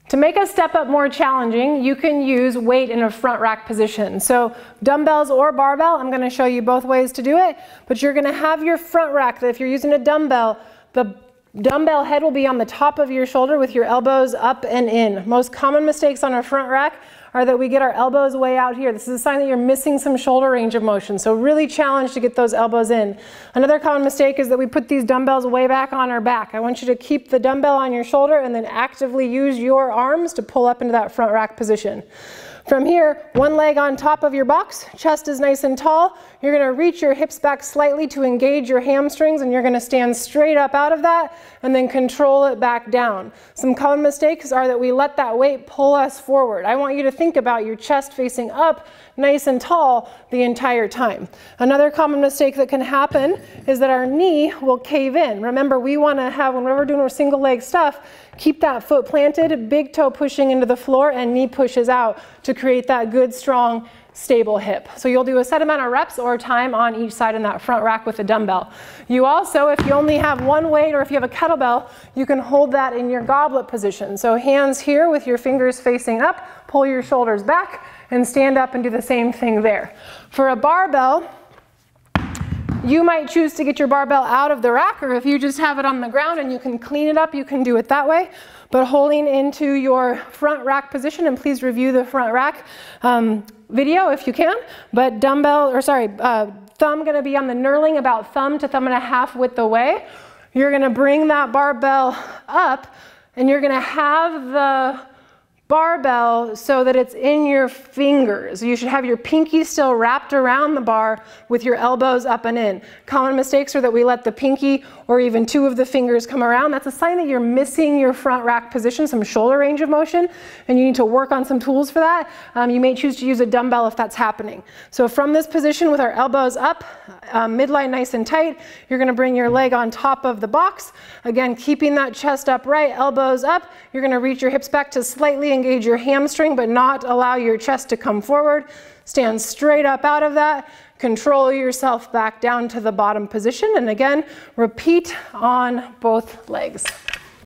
To make a step up more challenging, you can use weight in a front rack position. So dumbbells or barbell, I'm going to show you both ways to do it, but you're going to have your front rack that if you're using a dumbbell, the dumbbell head will be on the top of your shoulder with your elbows up and in. Most common mistakes on a front rack are that we get our elbows way out here. This is a sign that you're missing some shoulder range of motion. So really challenge to get those elbows in. Another common mistake is that we put these dumbbells way back on our back. I want you to keep the dumbbell on your shoulder and then actively use your arms to pull up into that front rack position. From here, one leg on top of your box, chest is nice and tall. You're going to reach your hips back slightly to engage your hamstrings, and you're going to stand straight up out of that and then control it back down. Some common mistakes are that we let that weight pull us forward. I want you to think about your chest facing up, nice and tall the entire time. Another common mistake that can happen is that our knee will cave in. Remember, we want to have, whenever we're doing our single leg stuff, keep that foot planted, big toe pushing into the floor, and knee pushes out to create that good, strong, stable hip. So you'll do a set amount of reps or time on each side in that front rack with a dumbbell. You also, if you only have one weight or if you have a kettlebell, you can hold that in your goblet position. So hands here with your fingers facing up, pull your shoulders back, and stand up and do the same thing there. For a barbell, you might choose to get your barbell out of the rack, or if you just have it on the ground and you can clean it up, you can do it that way. But holding into your front rack position, and please review the front rack video if you can, but thumb gonna be on the knurling about thumb to thumb and a half width away. You're gonna bring that barbell up and you're gonna have the barbell so that it's in your fingers. You should have your pinky still wrapped around the bar with your elbows up and in. Common mistakes are that we let the pinky or even two of the fingers come around. That's a sign that you're missing your front rack position, some shoulder range of motion, and you need to work on some tools for that. You may choose to use a dumbbell if that's happening. So from this position with our elbows up, midline nice and tight, you're gonna bring your leg on top of the box. Again, keeping that chest upright, elbows up. You're gonna reach your hips back to slightly engage your hamstring, but not allow your chest to come forward. Stand straight up out of that. Control yourself back down to the bottom position. And again, repeat on both legs.